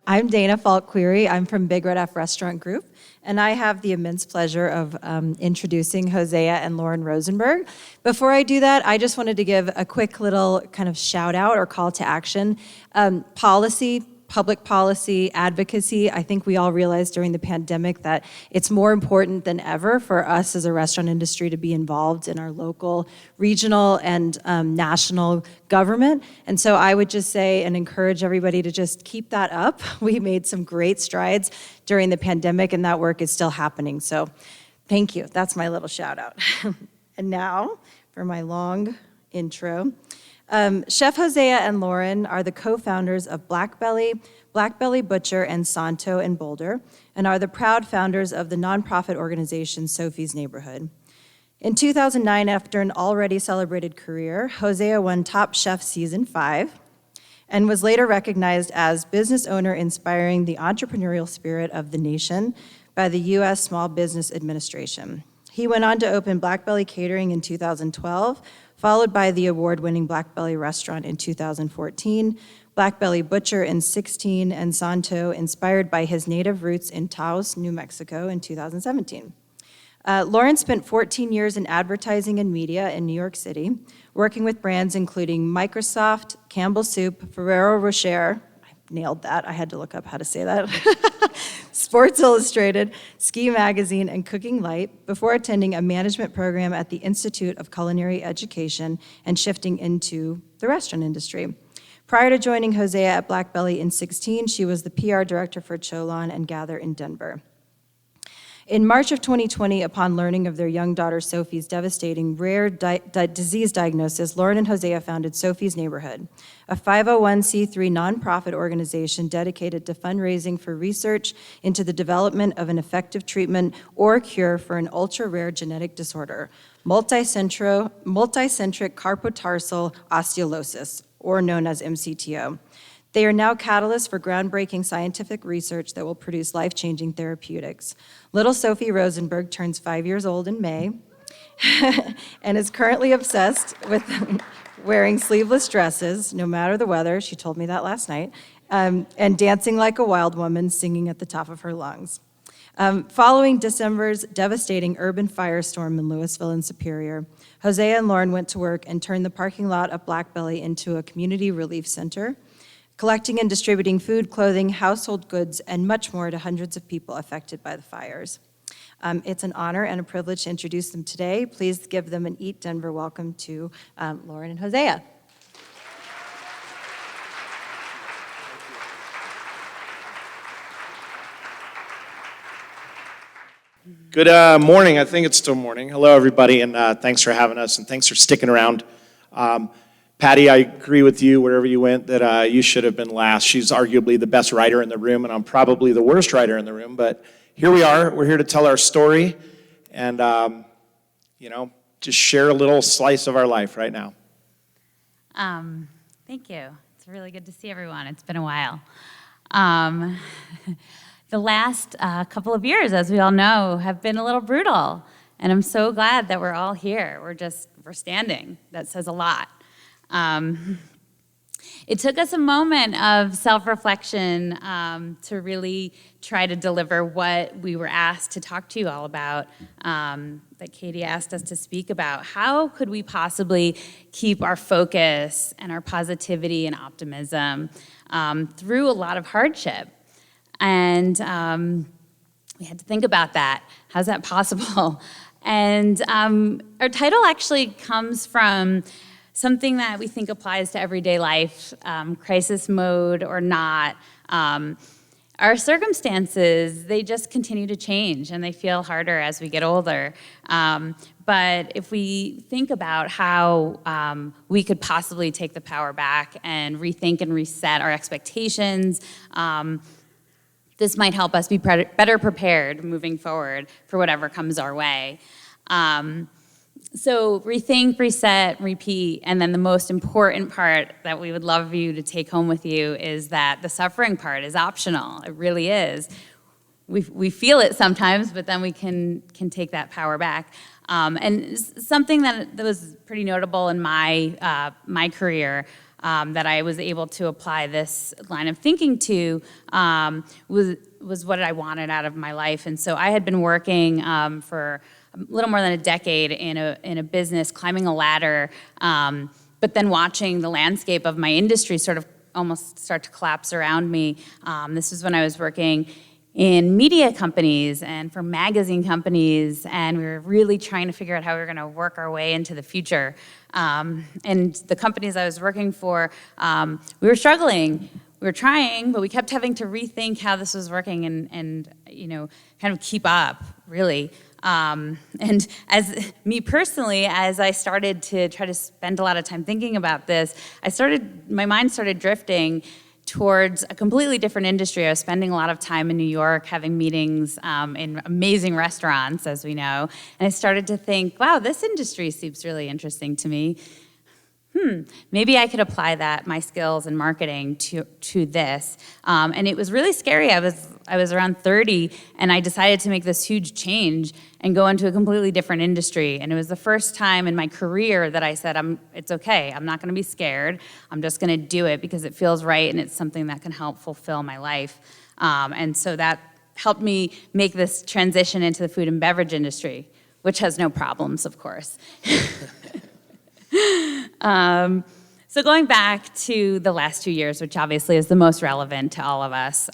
I'm Dana Falk-Query. I'm from Big Red F Restaurant Group, and I have the immense pleasure of introducing Hosea and Lauren Rosenberg. Before I do that, I just wanted to give a quick little kind of shout out or call to action. Public policy, advocacy, I think we all realized during the pandemic that it's more important than ever for us as a restaurant industry to be involved in our local, regional, and national government. And so I would just say and encourage everybody to just keep that up. We made some great strides during the pandemic, and that work is still happening. So thank you. That's my little shout out. And now for my long intro. Chef Hosea and Lauren are the co-founders of Blackbelly Butcher and Santo in Boulder, and are the proud founders of the nonprofit organization Sophie's Neighborhood. In 2009, after an already celebrated career, Hosea won Top Chef Season 5, and was later recognized as business owner inspiring the entrepreneurial spirit of the nation by the U.S. Small Business Administration. He went on to open Blackbelly Catering in 2012, followed by the award-winning Blackbelly Restaurant in 2014, Blackbelly Butcher in 2016, and Santo, inspired by his native roots in Taos, New Mexico in 2017. Lauren spent 14 years in advertising and media in New York City, working with brands including Microsoft, Campbell's Soup, Ferrero Rocher, I nailed that, I had to look up how to say that, Sports Illustrated, Ski Magazine, and Cooking Light, before attending a management program at the Institute of Culinary Education and shifting into the restaurant industry. Prior to joining Hosea at Blackbelly in 2016, she was the PR director for Cholon and Gather in Denver. In March of 2020, upon learning of their young daughter Sophie's devastating rare disease diagnosis, Lauren and Hosea founded Sophie's Neighborhood, a 501c3 nonprofit organization dedicated to fundraising for research into the development of an effective treatment or cure for an ultra-rare genetic disorder, multicentric carpotarsal osteolosis, or known as MCTO. They are now catalysts for groundbreaking scientific research that will produce life-changing therapeutics. Little Sophie Rosenberg turns 5 years old in May and is currently obsessed with wearing sleeveless dresses, no matter the weather, she told me that last night, and dancing like a wild woman, singing at the top of her lungs. Following December's devastating urban firestorm in Louisville and Superior, Hosea and Lauren went to work and turned the parking lot of Blackbelly into a community relief center, collecting and distributing food, clothing, household goods, and much more to hundreds of people affected by the fires. It's an honor and a privilege to introduce them today. Please give them an EatDenver welcome to Lauren and Hosea. Good morning. I think it's still morning. Hello, everybody, and thanks for having us, and thanks for sticking around. Patty, I agree with you wherever you went that you should have been last. She's arguably the best writer in the room, and I'm probably the worst writer in the room, but here we are. We're here to tell our story and, just share a little slice of our life right now. Thank you. It's really good to see everyone. It's been a while. The last couple of years, as we all know, have been a little brutal, and I'm so glad that we're all here. We're standing. That says a lot. It took us a moment of self-reflection to really try to deliver what we were asked to talk to you all about, that Katie asked us to speak about. How could we possibly keep our focus and our positivity and optimism through a lot of hardship? And we had to think about that. How's that possible? And our title actually comes from something that we think applies to everyday life, crisis mode or not. Our circumstances, they just continue to change and they feel harder as we get older. But if we think about how we could possibly take the power back and rethink and reset our expectations, this might help us be better prepared moving forward for whatever comes our way. So rethink, reset, repeat, and then the most important part that we would love you to take home with you is that the suffering part is optional. It really is. We feel it sometimes, but then we can take that power back. And something that was pretty notable in my career, that I was able to apply this line of thinking to was what I wanted out of my life. And so I had been working for a little more than a decade in a business, climbing a ladder, but then watching the landscape of my industry sort of almost start to collapse around me. This was when I was working in media companies and for magazine companies, and we were really trying to figure out how we were going to work our way into the future. And the companies I was working for, we were struggling. We were trying, but we kept having to rethink how this was working and kind of keep up, really. And as me personally, as I started to try to spend a lot of time thinking about this, my mind started drifting towards a completely different industry. I was spending a lot of time in New York, having meetings in amazing restaurants, as we know, and I started to think, wow, this industry seems really interesting to me. Maybe I could apply my skills in marketing to this. And it was really scary. I was around 30, and I decided to make this huge change and go into a completely different industry. And it was the first time in my career that I said, it's okay, I'm not gonna be scared. I'm just gonna do it because it feels right and it's something that can help fulfill my life. And so that helped me make this transition into the food and beverage industry, which has no problems, of course. So going back to the last 2 years, which obviously is the most relevant to all of us,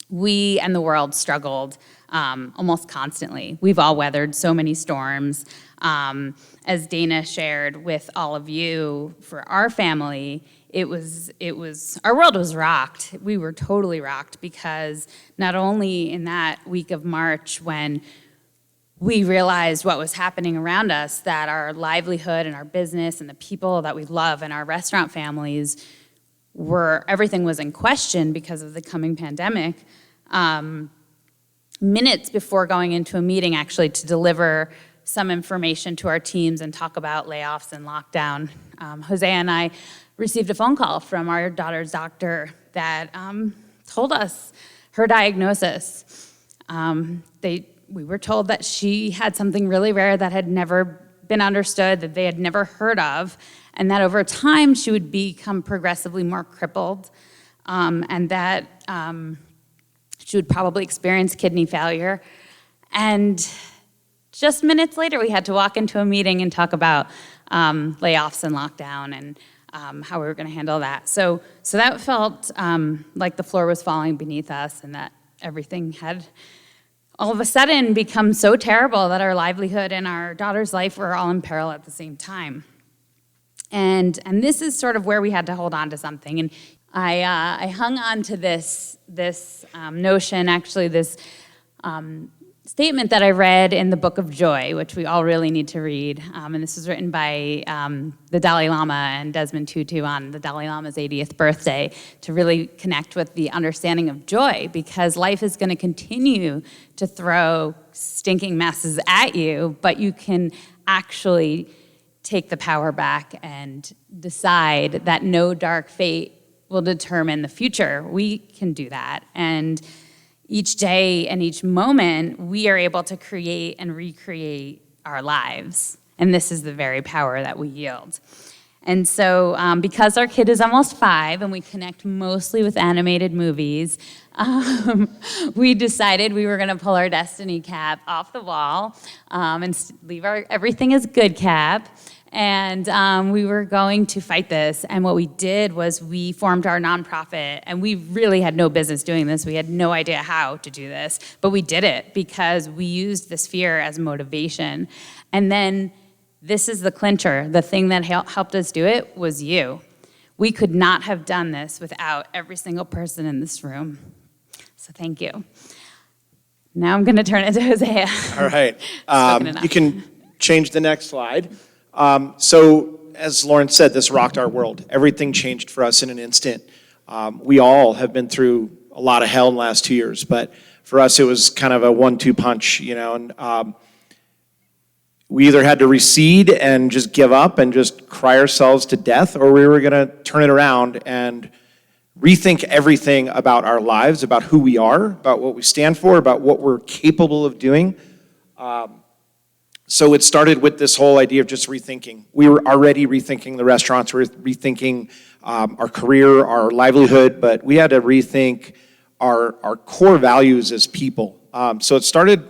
we and the world struggled almost constantly. We've all weathered so many storms. As Dana shared with all of you, for our family, our world was rocked. We were totally rocked because not only in that week of March when we realized what was happening around us, that our livelihood and our business and the people that we love and our restaurant families everything was in question because of the coming pandemic. Minutes before going into a meeting actually to deliver some information to our teams and talk about layoffs and lockdown, Hosea and I received a phone call from our daughter's doctor that told us her diagnosis. We were told that she had something really rare that had never been understood, that they had never heard of, and that over time she would become progressively more crippled, and that she would probably experience kidney failure. And just minutes later, we had to walk into a meeting and talk about layoffs and lockdown and how we were going to handle that. So that felt like the floor was falling beneath us and that everything had all of a sudden become so terrible that our livelihood and our daughter's life were all in peril at the same time. And this is sort of where we had to hold on to something. And I hung on to this notion, actually this statement that I read in the Book of Joy, which we all really need to read. And this was written by the Dalai Lama and Desmond Tutu on the Dalai Lama's 80th birthday to really connect with the understanding of joy, because life is going to continue to throw stinking messes at you, but you can actually take the power back and decide that no dark fate will determine the future. We can do that. And each day and each moment, we are able to create and recreate our lives. And this is the very power that we yield. And so because our kid is almost 5 and we connect mostly with animated movies, we decided we were going to pull our destiny cap off the wall and leave our everything is good cap. And we were going to fight this. And what we did was we formed our nonprofit. And we really had no business doing this. We had no idea how to do this. But we did it because we used this fear as motivation. And then this is the clincher. The thing that helped us do it was you. We could not have done this without every single person in this room. So thank you. Now I'm going to turn it to Hosea. All right. You can change the next slide. So as Lauren said, this rocked our world. Everything changed for us in an instant. We all have been through a lot of hell in the last 2 years, but for us it was kind of a 1-2 punch, and we either had to recede and just give up and just cry ourselves to death, or we were going to turn it around and rethink everything about our lives, about who we are, about what we stand for, about what we're capable of doing. So it started with this whole idea of just rethinking. We were already rethinking the restaurants, we were rethinking our career, our livelihood, but we had to rethink our core values as people. So it started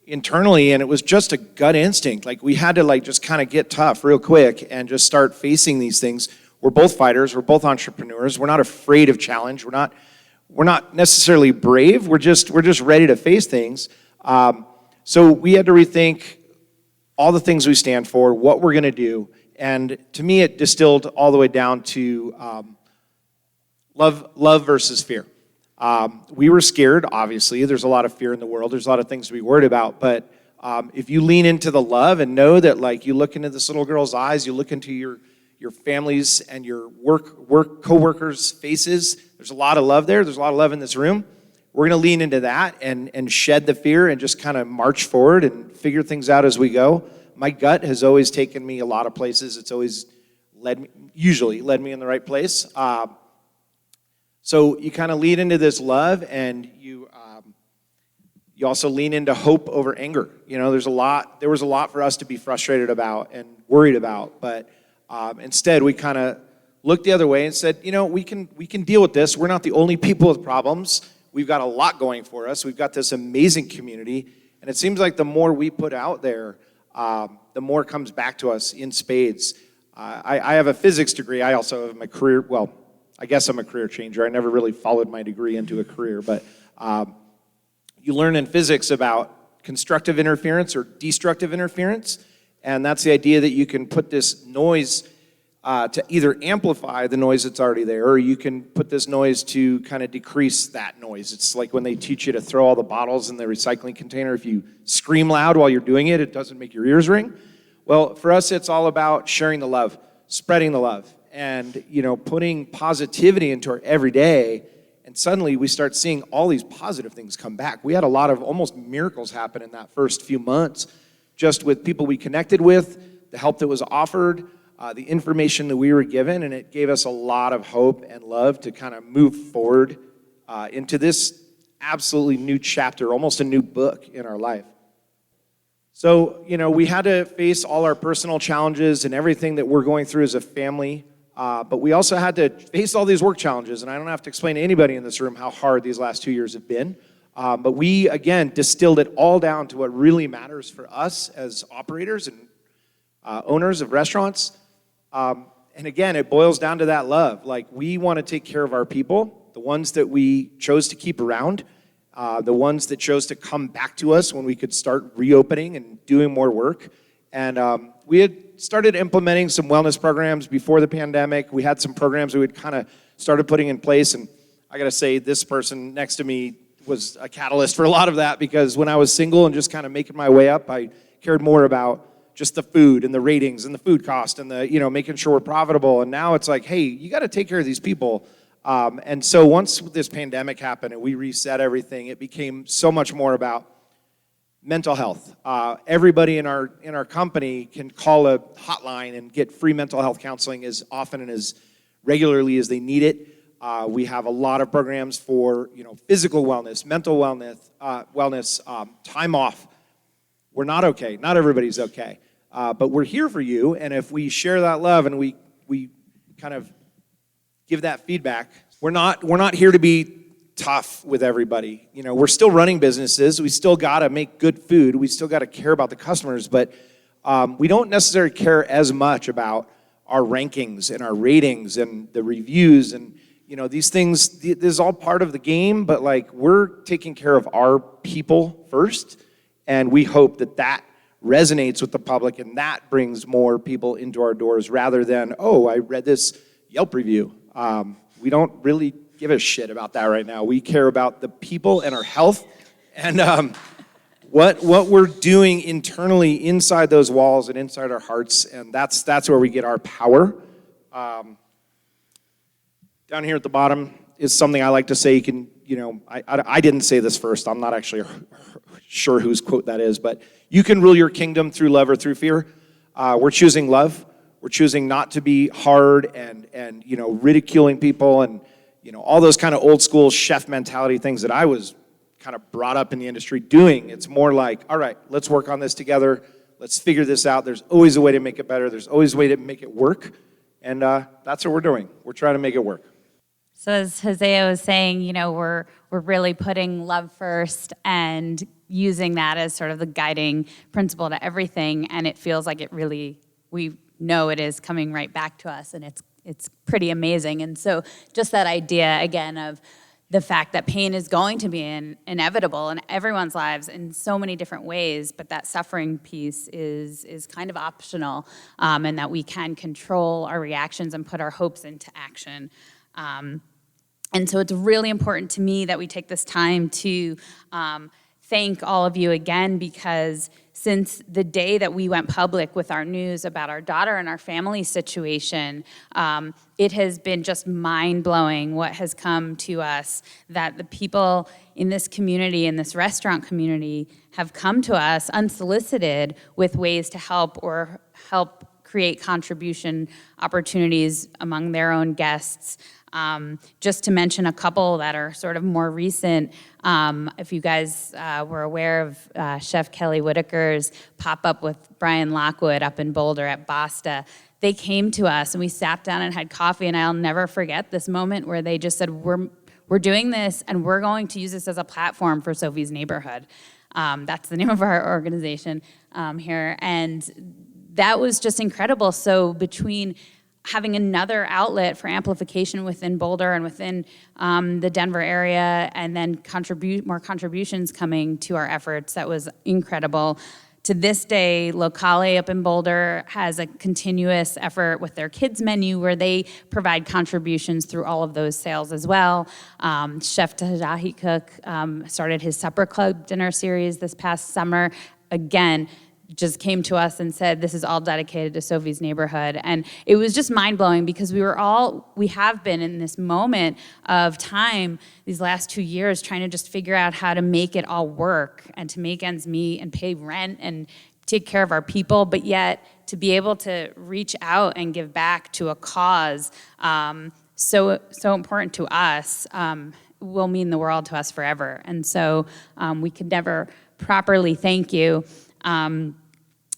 internally, and it was just a gut instinct. Like, we had to just kind of get tough real quick and just start facing these things. We're both fighters, we're both entrepreneurs, we're not afraid of challenge, we're not necessarily brave, we're just ready to face things. So we had to rethink all the things we stand for, what we're gonna do, and to me it distilled all the way down to love versus fear. We were scared, obviously. There's a lot of fear in the world. There's a lot of things to be worried about. But if you lean into the love and know that, you look into this little girl's eyes, you look into your families and your work co-workers' faces, there's a lot of love there. There's a lot of love in this room. We're going to lean into that and shed the fear and just kind of march forward and figure things out as we go. My gut has always taken me a lot of places. It's always usually led me in the right place. So you kind of lean into this love, and you also lean into hope over anger. There was a lot for us to be frustrated about and worried about, but instead we kind of looked the other way and said, we can deal with this. We're not the only people with problems. We've got a lot going for us. We've got this amazing community, and it seems like the more we put out there, the more comes back to us in spades. I have a physics degree. I also have my career, I guess I'm a career changer. I never really followed my degree into a career, but you learn in physics about constructive interference or destructive interference, and that's the idea that you can put this noise to either amplify the noise that's already there, or you can put this noise to kind of decrease that noise. It's like when they teach you to throw all the bottles in the recycling container. If you scream loud while you're doing it, it doesn't make your ears ring. Well, for us, it's all about sharing the love, spreading the love, and putting positivity into our everyday. And suddenly we start seeing all these positive things come back. We had a lot of almost miracles happen in that first few months, just with people we connected with, the help that was offered, the information that we were given, and it gave us a lot of hope and love to kind of move forward into this absolutely new chapter, almost a new book in our life. So, we had to face all our personal challenges and everything that we're going through as a family, but we also had to face all these work challenges, and I don't have to explain to anybody in this room how hard these last 2 years have been. But we, again, distilled it all down to what really matters for us as operators and owners of restaurants. And again, it boils down to that love. We want to take care of our people, the ones that we chose to keep around, the ones that chose to come back to us when we could start reopening and doing more work. And we had started implementing some wellness programs before the pandemic. We had some programs we had kind of started putting in place. And I got to say, this person next to me was a catalyst for a lot of that, because when I was single and just kind of making my way up, I cared more about just the food and the ratings and the food cost and the, making sure we're profitable. And now it's like, hey, you got to take care of these people. And so once this pandemic happened and we reset everything, it became so much more about mental health. Everybody in our company can call a hotline and get free mental health counseling as often and as regularly as they need it. We have a lot of programs for physical wellness, mental wellness, time off. We're not okay. Not everybody's okay. But we're here for you, and if we share that love and we kind of give that feedback, we're not here to be tough with everybody. We're still running businesses. We still got to make good food. We still got to care about the customers, but we don't necessarily care as much about our rankings and our ratings and the reviews and these things. This is all part of the game, but we're taking care of our people first, and we hope that resonates with the public and that brings more people into our doors rather than, oh, I read this Yelp review. We don't really give a shit about that right now. We care about the people and our health and what we're doing internally inside those walls and inside our hearts, and that's where we get our power. Down here at the bottom is something I like to say. You can, I didn't say this first. I'm not actually sure whose quote that is, but you can rule your kingdom through love or through fear. We're choosing love. We're choosing not to be hard and ridiculing people and all those kind of old school chef mentality things that I was kind of brought up in the industry doing. It's more like, all right, let's work on this together. Let's figure this out. There's always a way to make it better. There's always a way to make it work. And that's what we're doing. We're trying to make it work. So as Hosea was saying, we're really putting love first and using that as sort of the guiding principle to everything, and it feels like we know it is coming right back to us, and it's pretty amazing. And so just that idea, again, of the fact that pain is going to be inevitable in everyone's lives in so many different ways, but that suffering piece is kind of optional, and that we can control our reactions and put our hopes into action. And so it's really important to me that we take this time to thank all of you again, because since the day that we went public with our news about our daughter and our family situation, it has been just mind-blowing what has come to us, that the people in this community, in this restaurant community, have come to us unsolicited with ways to help create contribution opportunities among their own guests. Just to mention a couple that are sort of more recent, if you guys were aware of Chef Kelly Whitaker's pop-up with Brian Lockwood up in Boulder at Basta, they came to us and we sat down and had coffee, and I'll never forget this moment where they just said, we're doing this and we're going to use this as a platform for Sophie's Neighborhood. That's the name of our organization here, and that was just incredible. So between having another outlet for amplification within Boulder and within the Denver area, and then more contributions coming to our efforts, that was incredible. To this day, Locale up in Boulder has a continuous effort with their kids menu where they provide contributions through all of those sales as well. Chef Tajahi Cook started his Supper Club dinner series this past summer. Again, just came to us and said, this is all dedicated to Sophie's Neighborhood. And it was just mind-blowing because we have been in this moment of time these last 2 years trying to just figure out how to make it all work and to make ends meet and pay rent and take care of our people, but yet to be able to reach out and give back to a cause so important to us will mean the world to us forever. And so we could never properly thank you.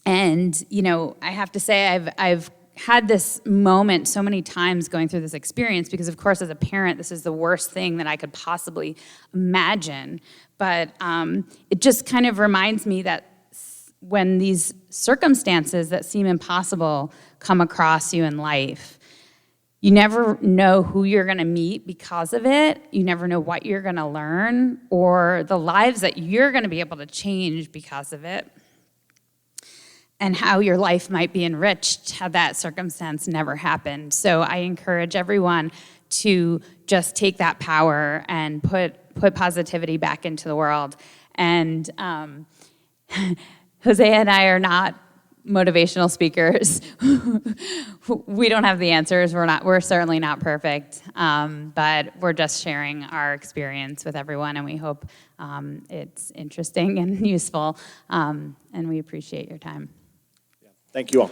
And, I have to say I've had this moment so many times going through this experience because, of course, as a parent, this is the worst thing that I could possibly imagine. But it just kind of reminds me that when these circumstances that seem impossible come across you in life, you never know who you're going to meet because of it. You never know what you're going to learn or the lives that you're going to be able to change because of it, and how your life might be enriched had that circumstance never happened. So I encourage everyone to just take that power and put positivity back into the world. And Hosea and I are not motivational speakers. We don't have the answers. We're certainly not perfect, but we're just sharing our experience with everyone, and we hope it's interesting and useful, and we appreciate your time. Thank you all.